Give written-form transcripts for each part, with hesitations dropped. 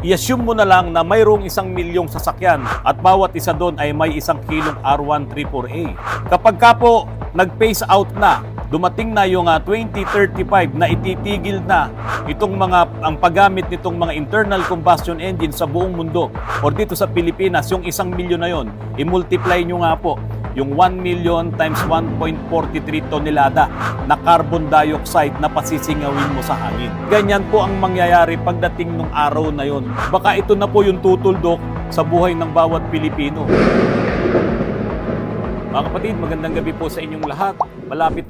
I-assume mo na lang na mayroong 1,000,000 sasakyan at bawat isa doon ay may 1 kilong R134A. Kapag ka po nag-phase out na, dumating na yung 2035 na ititigil na ang paggamit nitong mga internal combustion engine sa buong mundo or dito sa Pilipinas, yung 1,000,000 na yon, i-multiply nyo nga po yung 1,000,000 times 1.43 tonelada na carbon dioxide na pasisingawin mo sa hangin. Ganyan po ang mangyayari pagdating ng araw na yon. Baka ito na po yung tutuldok sa buhay ng bawat Pilipino. Mga kapatid, magandang gabi po sa inyong lahat. Malapit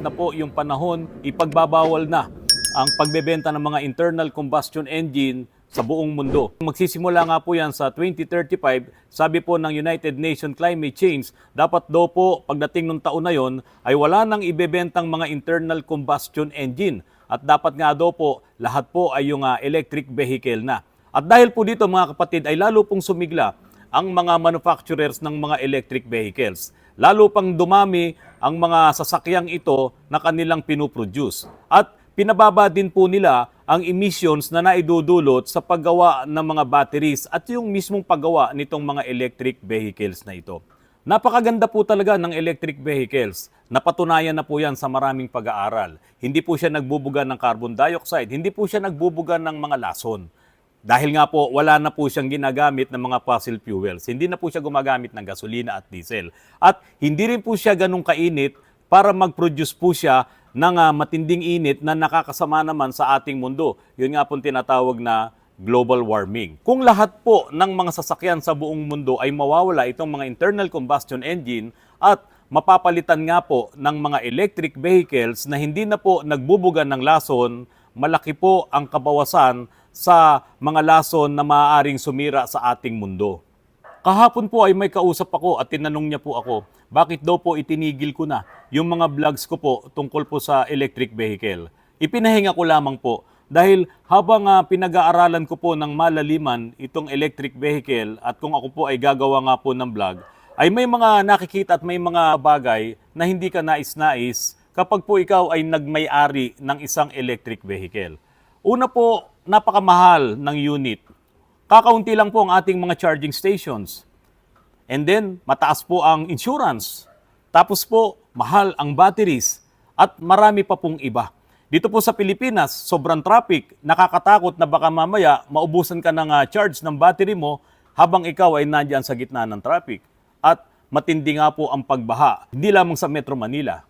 na po yung panahon, ipagbabawal na ang pagbebenta ng mga internal combustion engine sa buong mundo. Magsisimula nga po yan sa 2035, sabi po ng United Nations Climate Change, dapat daw po pagdating ng taon na yon ay wala nang ibebentang mga internal combustion engine at dapat nga daw po lahat po ay yung electric vehicle na. At dahil po dito mga kapatid ay lalo pong sumigla ang mga manufacturers ng mga electric vehicles. Lalo pang dumami ang mga sasakyang ito na kanilang pinoproduce. At pinababa din po nila ang emissions na naidudulot sa paggawa ng mga batteries at yung mismong paggawa nitong mga electric vehicles na ito. Napakaganda po talaga ng electric vehicles. Napatunayan na po yan sa maraming pag-aaral. Hindi po siya nagbubuga ng carbon dioxide, hindi po siya nagbubuga ng mga lason. Dahil nga po, wala na po siyang ginagamit ng mga fossil fuels. Hindi na po siya gumagamit ng gasolina at diesel. At hindi rin po siya ganun kainit para mag-produce po siya ng matinding init na nakakasama naman sa ating mundo. Yun nga po tinatawag na global warming. Kung lahat po ng mga sasakyan sa buong mundo ay mawawala itong mga internal combustion engine at mapapalitan nga po ng mga electric vehicles na hindi na po nagbubuga ng lason, malaki po ang kabawasan sa mga lason na maaaring sumira sa ating mundo. Kahapon po ay may kausap ako at tinanong niya po ako, bakit daw po itinigil ko na yung mga vlogs ko po tungkol po sa electric vehicle. Ipinahinga ko lamang po dahil habang pinag-aaralan ko po ng malaliman itong electric vehicle at kung ako po ay gagawa nga po ng vlog, ay may mga nakikita at may mga bagay na hindi ka nais-nais kapag po ikaw ay nagmay-ari ng isang electric vehicle. Una po, napakamahal ng unit. Kakaunti lang po ang ating mga charging stations. And then, mataas po ang insurance. Tapos po, mahal ang batteries. At marami pa pong iba. Dito po sa Pilipinas, sobrang traffic. Nakakatakot na baka mamaya maubusan ka ng charge ng battery mo habang ikaw ay nandiyan sa gitna ng traffic. At matindi nga po ang pagbaha. Hindi lamang sa Metro Manila.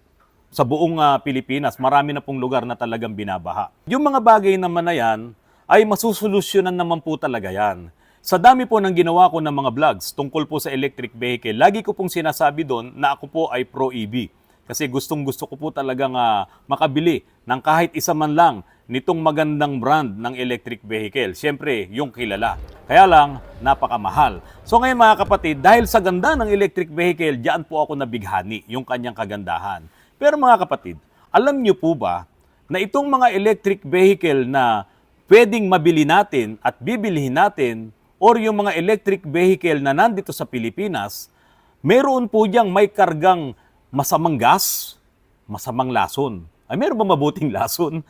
Sa buong Pilipinas, marami na pong lugar na talagang binabaha. Yung mga bagay naman na yan, ay masusolusyonan naman po talaga yan. Sa dami po ng ginawa ko ng mga vlogs tungkol po sa electric vehicle, lagi ko pong sinasabi doon na ako po ay pro-EV. Kasi gustong-gusto ko po talagang makabili ng kahit isa man lang nitong magandang brand ng electric vehicle. Siyempre, yung kilala. Kaya lang, napakamahal. So ngayon mga kapatid, dahil sa ganda ng electric vehicle, diyan po ako nabighani yung kanyang kagandahan. Pero mga kapatid, alam niyo po ba na itong mga electric vehicle na pwedeng mabili natin at bibilihin natin or yung mga electric vehicle na nandito sa Pilipinas, meron po diyang may kargang masamang gas, masamang lason. Ay, meron ba mabuting lason?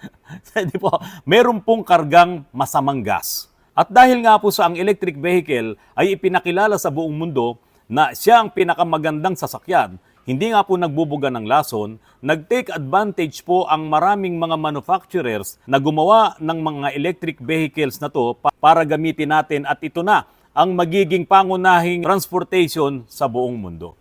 Di po, meron pong kargang masamang gas. At dahil nga po sa ang electric vehicle ay ipinakilala sa buong mundo na siya ang pinakamagandang sasakyan, hindi nga po nagbubuga ng lason, nag-take advantage po ang maraming mga manufacturers na gumawa ng mga electric vehicles na to para gamitin natin at ito na ang magiging pangunahing transportation sa buong mundo.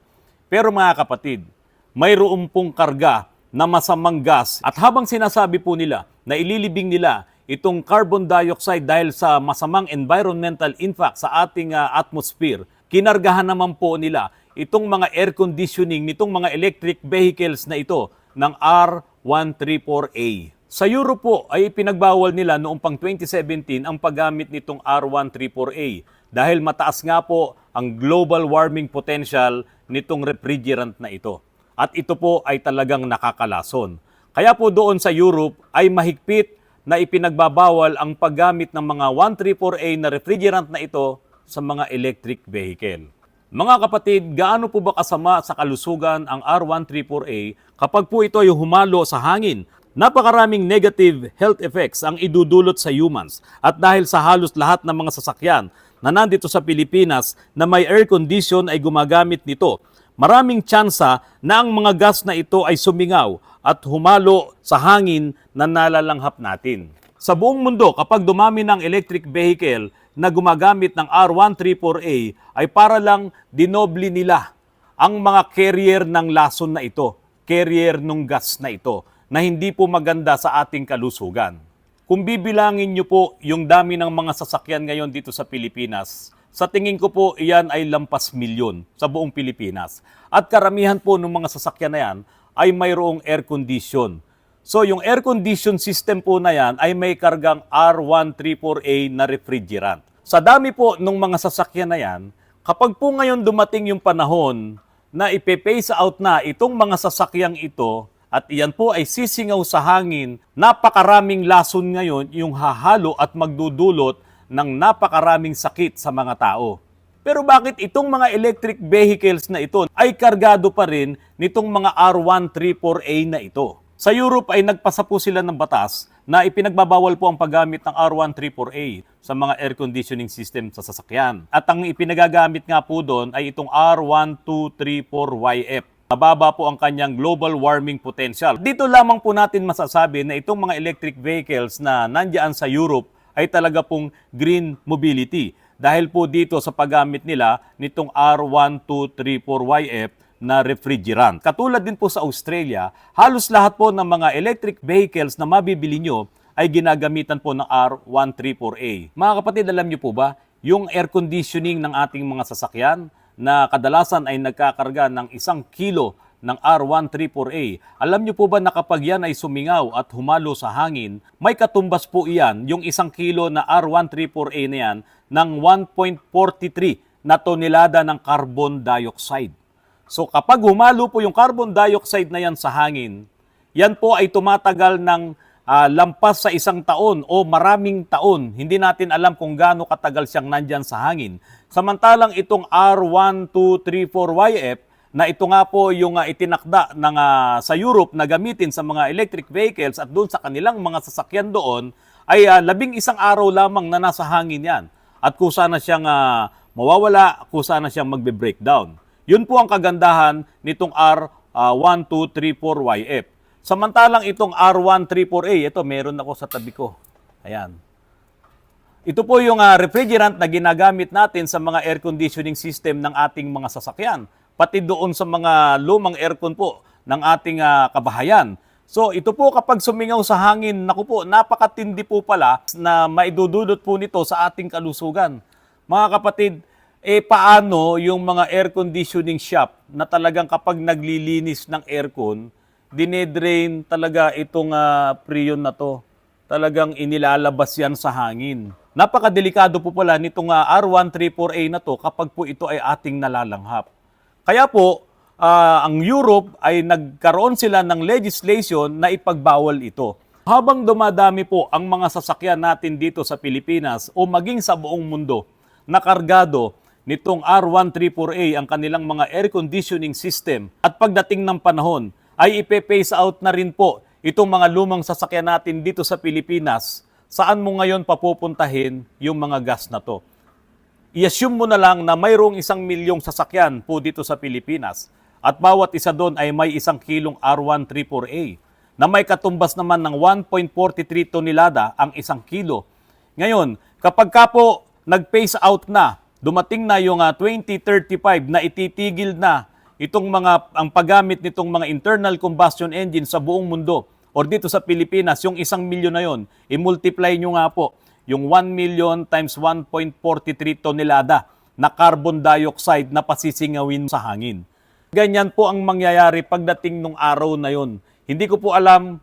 Pero mga kapatid, mayroon pong karga na masamang gas at habang sinasabi po nila na ililibing nila itong carbon dioxide dahil sa masamang environmental impact sa ating atmosphere, kinargahan naman po nila itong mga air conditioning nitong mga electric vehicles na ito ng R134A. Sa Europe po ay pinagbawal nila noong pang 2017 ang paggamit nitong R134A dahil mataas nga po ang global warming potential nitong refrigerant na ito. At ito po ay talagang nakakalason. Kaya po doon sa Europe ay mahigpit na ipinagbabawal ang paggamit ng mga 134A na refrigerant na ito sa mga electric vehicle. Mga kapatid, gaano po ba kasama sa kalusugan ang R134A kapag po ito ay humalo sa hangin Napakaraming negative health effects ang idudulot sa humans at dahil sa halos lahat ng mga sasakyan na nandito sa Pilipinas na may air condition ay gumagamit nito, maraming tsansa na ang mga gas na ito ay sumingaw at humalo sa hangin na nalalanghap natin. Sa buong mundo, kapag dumami ng electric vehicle na gumagamit ng R134A, ay para lang dinoble nila ang mga carrier ng lason na ito, carrier ng gas na ito, na hindi po maganda sa ating kalusugan. Kung bibilangin nyo po yung dami ng mga sasakyan ngayon dito sa Pilipinas, sa tingin ko po iyan ay lampas milyon sa buong Pilipinas. At karamihan po ng mga sasakyan na yan ay mayroong air condition. So yung air condition system po na yan ay may kargang R134A na refrigerant. Sa dami po ng mga sasakyan na yan, kapag po ngayon dumating yung panahon na ipe-phase out na itong mga sasakyang ito at iyan po ay sisingaw sa hangin, napakaraming lason ngayon yung hahalo at magdudulot ng napakaraming sakit sa mga tao. Pero bakit itong mga electric vehicles na ito ay kargado pa rin nitong mga R134A na ito? Sa Europe ay nagpasa po sila ng batas na ipinagbabawal po ang paggamit ng R134A sa mga air conditioning system sa sasakyan. At ang ipinagagamit nga po doon ay itong R1234YF. Mababa po ang kanyang global warming potential. Dito lamang po natin masasabi na itong mga electric vehicles na nandiyan sa Europe ay talaga pong green mobility. Dahil po dito sa paggamit nila nitong R1234YF na refrigerant. Katulad din po sa Australia, halos lahat po ng mga electric vehicles na mabibili nyo ay ginagamitan po ng R134A. Mga kapatid, alam nyo po ba, yung air conditioning ng ating mga sasakyan na kadalasan ay nagkakarga ng 1 kilo ng R134A. Alam nyo po ba na kapag yan ay sumingaw at humalo sa hangin, may katumbas po iyan, yung 1 kilo na R134A na yan, ng 1.43 na tonelada ng carbon dioxide. So kapag humalo po yung carbon dioxide na yan sa hangin, yan po ay tumatagal ng lampas sa 1 taon o maraming taon. Hindi natin alam kung gaano katagal siyang nandyan sa hangin. Samantalang itong R1234YF, na ito nga po yung itinakda ng, sa Europe na gamitin sa mga electric vehicles at doon sa kanilang mga sasakyan doon, ay 11 araw lamang na nasa hangin yan. At kusa na siyang mawawala, kusa na siyang magbe-breakdown. Yun po ang kagandahan nitong R1234YF. Samantalang itong R134A, ito meron ako sa tabi ko. Ayan. Ito po yung refrigerant na ginagamit natin sa mga air conditioning system ng ating mga sasakyan. Pati doon sa mga lumang aircon po ng ating kabahayan. So ito po kapag sumingaw sa hangin, naku po, napakatindi po pala na maidudulot po nito sa ating kalusugan. Mga kapatid, paano yung mga air conditioning shop na talagang kapag naglilinis ng aircon, dinedrain talaga itong prion na to. Talagang inilalabas yan sa hangin. Napakadelikado po pala nitong R134A na to kapag po ito ay ating nalalanghap. Kaya po, ang Europe ay nagkaroon sila ng legislation na ipagbawal ito. Habang dumadami po ang mga sasakyan natin dito sa Pilipinas o maging sa buong mundo na kargado nitong R134A ang kanilang mga air conditioning system at pagdating ng panahon ay ipe-phase out na rin po itong mga lumang sasakyan natin dito sa Pilipinas. Saan mo ngayon papupuntahin yung mga gas na to? I-assume mo na lang na mayroong 1 milyong sasakyan po dito sa Pilipinas at bawat isa doon ay may 1 kilong R134A na may katumbas naman ng 1.43 tonelada ang 1 kilo. Ngayon, kapag ka po nag-phase out na, dumating na yung 2035 na ititigil na itong ang paggamit nitong mga internal combustion engine sa buong mundo or dito sa Pilipinas, yung 1 milyon na yon, i-multiply nyo nga po yung 1 million times 1.43 tonelada na carbon dioxide na pasisingawin sa hangin. Ganyan po ang mangyayari pagdating nung araw na yon. Hindi ko po alam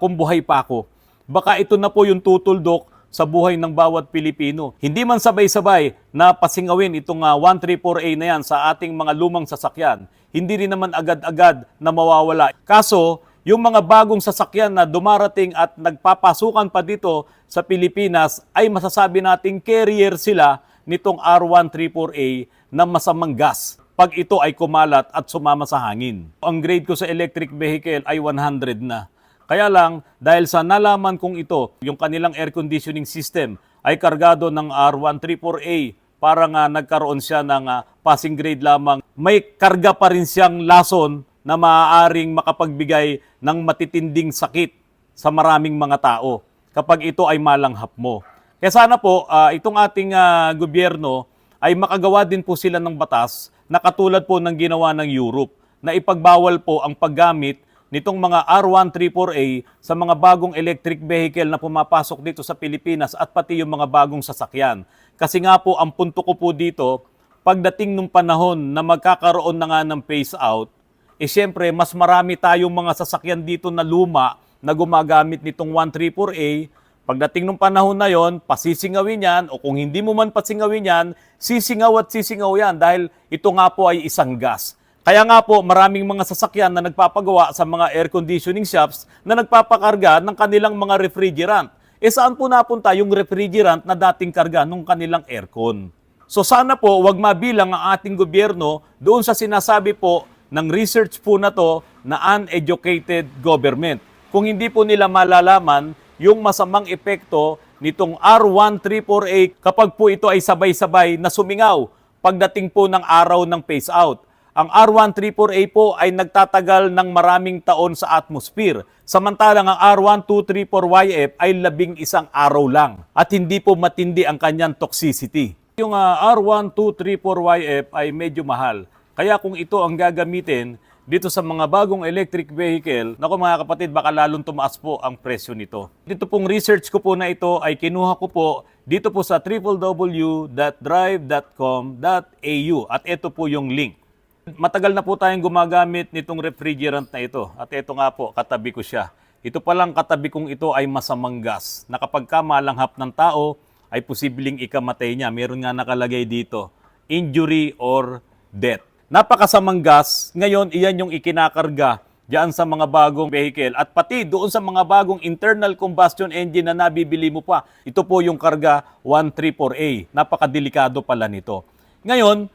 kung buhay pa ako. Baka ito na po yung tutuldok sa buhay ng bawat Pilipino. Hindi man sabay-sabay na pasingawin itong 134A na yan sa ating mga lumang sasakyan. Hindi rin naman agad-agad na mawawala. Kaso, yung mga bagong sasakyan na dumarating at nagpapasukan pa dito sa Pilipinas ay masasabi nating carrier sila nitong R134A na masamang gas pag ito ay kumalat at sumama sa hangin. Ang grade ko sa electric vehicle ay 100 na. Kaya lang, dahil sa nalaman kong ito, yung kanilang air conditioning system ay kargado ng R134A, para nga nagkaroon siya ng passing grade lamang. May karga pa rin siyang lason na maaaring makapagbigay ng matitinding sakit sa maraming mga tao kapag ito ay malanghap mo. Kaya sana po, itong ating gobyerno ay makagawa din po sila ng batas na katulad po ng ginawa ng Europe, na ipagbawal po ang paggamit nitong mga R134A sa mga bagong electric vehicle na pumapasok dito sa Pilipinas at pati yung mga bagong sasakyan. Kasi nga po, ang punto ko po dito, pagdating ng panahon na magkakaroon na nga ng phase out, siyempre, mas marami tayong mga sasakyan dito na luma na gumagamit nitong 134A. Pagdating ng panahon na yon, pasisingawin yan, o kung hindi mo man pasingawin yan, sisingaw at sisingaw yan dahil ito nga po ay isang gas. Kaya nga po, maraming mga sasakyan na nagpapagawa sa mga air conditioning shops na nagpapakarga ng kanilang mga refrigerant. Saan po napunta yung refrigerant na dating karga ng kanilang aircon? So sana po, wag mabilang ang ating gobyerno doon sa sinasabi po ng research po na to na uneducated government. Kung hindi po nila malalaman yung masamang epekto nitong R134A kapag po ito ay sabay-sabay na sumingaw pagdating po ng araw ng phase out. Ang R134A po ay nagtatagal ng maraming taon sa atmosphere. Samantalang ang R1234YF ay 11 araw lang at hindi po matindi ang kanyang toxicity. Yung R1234YF ay medyo mahal. Kaya kung ito ang gagamitin dito sa mga bagong electric vehicle, naku mga kapatid, baka lalong tumaas po ang presyo nito. Dito pong research ko po na ito ay kinuha ko po dito po sa www.drive.com.au at ito po yung link. Matagal na po tayong gumagamit nitong refrigerant na ito at ito nga po, katabi ko siya. Ito palang katabi kong ito ay masamang gas na kapag malanghap ng tao ay posibleng ikamatay niya. Meron nga nakalagay dito, injury or death. Napakasamang gas, ngayon iyan yung ikinakarga diyan sa mga bagong vehicle at pati doon sa mga bagong internal combustion engine na nabibili mo pa. Ito po yung karga 134A. Napakadelikado pala nito. Ngayon,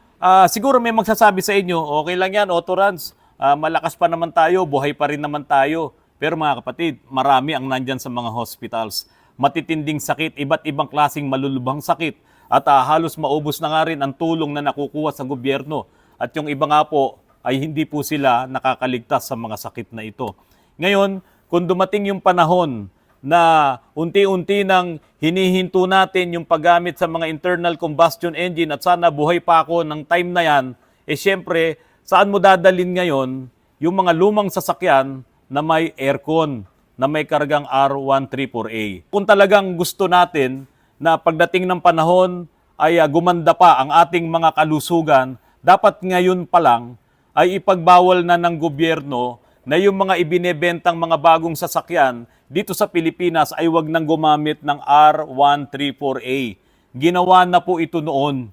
siguro may magsasabi sa inyo, okay lang yan, Autorans, malakas pa naman tayo, buhay pa rin naman tayo. Pero mga kapatid, marami ang nandyan sa mga hospitals. Matitinding sakit, iba't ibang klaseng malulubhang sakit. At halos maubos na nga rin ang tulong na nakukuha sa gobyerno. At yung iba nga po, ay hindi po sila nakakaligtas sa mga sakit na ito. Ngayon, kung dumating yung panahon na unti-unti nang hinihinto natin yung paggamit sa mga internal combustion engine at sana buhay pa ako ng time na yan, syempre, saan mo dadalhin ngayon yung mga lumang sasakyan na may aircon, na may kargang R134A? Kung talagang gusto natin na pagdating ng panahon ay gumanda pa ang ating mga kalusugan, dapat ngayon pa lang ay ipagbawal na ng gobyerno na yung mga ibinebentang mga bagong sasakyan dito sa Pilipinas ay wag nang gumamit ng R134A. Ginawa na po ito noon.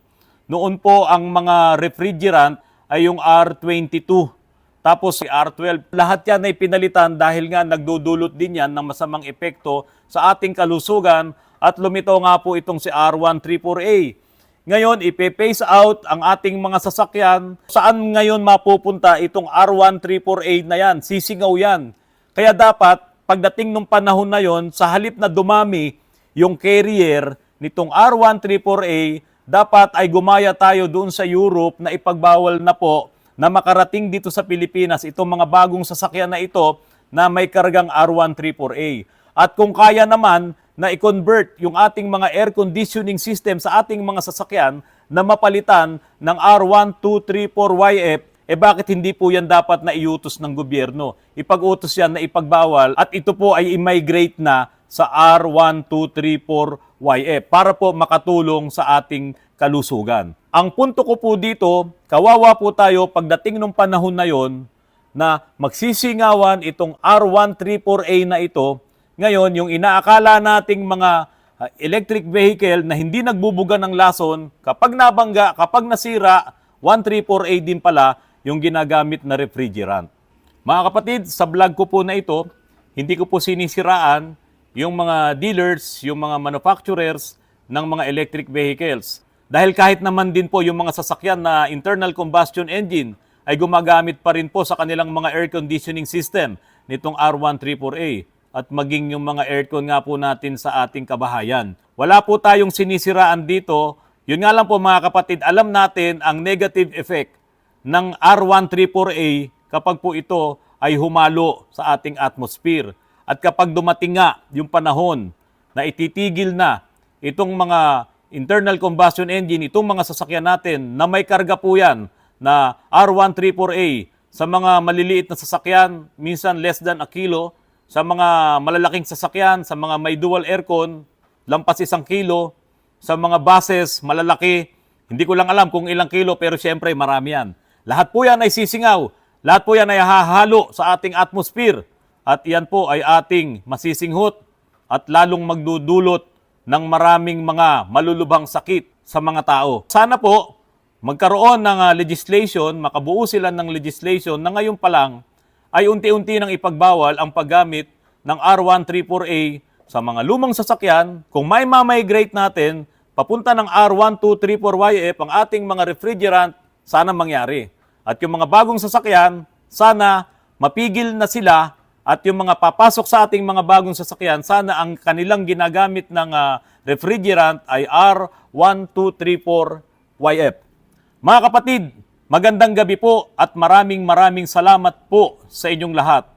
Noon po ang mga refrigerant ay yung R22. Tapos si R12. Lahat yan ay pinalitan dahil nga nagdudulot din yan ng masamang epekto sa ating kalusugan at lumitaw nga po itong si R134A. Ngayon, ipe-phase out ang ating mga sasakyan. Saan ngayon mapupunta itong R134A na yan? Sisingaw yan. Kaya dapat, pagdating ng panahon na yon, sa halip na dumami yung carrier nitong R134A, dapat ay gumaya tayo doon sa Europe na ipagbawal na po na makarating dito sa Pilipinas itong mga bagong sasakyan na ito na may kargang R134A. At kung kaya naman na i-convert yung ating mga air conditioning system sa ating mga sasakyan na mapalitan ng R1234YF, bakit hindi po yan dapat na iutos ng gobyerno? Ipag-utos yan na ipagbawal at ito po ay i-migrate na sa R1234YF para po makatulong sa ating kalusugan. Ang punto ko po dito, kawawa po tayo pagdating ng panahon na yon na magsisingawan itong R134A na ito. Ngayon, yung inaakala nating mga electric vehicle na hindi nagbubuga ng lason, kapag nabangga, kapag nasira, 134A din pala yung ginagamit na refrigerant. Mga kapatid, sa vlog ko po na ito, hindi ko po sinisiraan yung mga dealers, yung mga manufacturers ng mga electric vehicles. Dahil kahit naman din po yung mga sasakyan na internal combustion engine ay gumagamit pa rin po sa kanilang mga air conditioning system nitong R134A at maging yung mga aircon nga po natin sa ating kabahayan. Wala po tayong sinisiraan dito. Yun nga lang po mga kapatid, alam natin ang negative effect ng R134A kapag po ito ay humalo sa ating atmosphere. At kapag dumating nga yung panahon na ititigil na itong mga internal combustion engine, itong mga sasakyan natin na may karga po yan na R134A sa mga maliliit na sasakyan, minsan less than a kilo, sa mga malalaking sasakyan, sa mga may dual aircon, lampas 1 kilo, sa mga buses, malalaki, hindi ko lang alam kung ilang kilo pero syempre marami yan. Lahat po yan ay sisingaw, lahat po yan ay hahalo sa ating atmosphere at yan po ay ating masisinghot at lalong magdudulot ng maraming mga malulubhang sakit sa mga tao. Sana po magkaroon ng legislation, makabuo sila ng legislation na ngayon pa lang ay unti-unti nang ipagbawal ang paggamit ng R134A sa mga lumang sasakyan. Kung may ma-migrate natin, papunta ng R1234YF ang ating mga refrigerant, sana mangyari. At yung mga bagong sasakyan, sana mapigil na sila at yung mga papasok sa ating mga bagong sasakyan, sana ang kanilang ginagamit ng refrigerant ay R1234YF. Mga kapatid, magandang gabi po at maraming salamat po sa inyong lahat.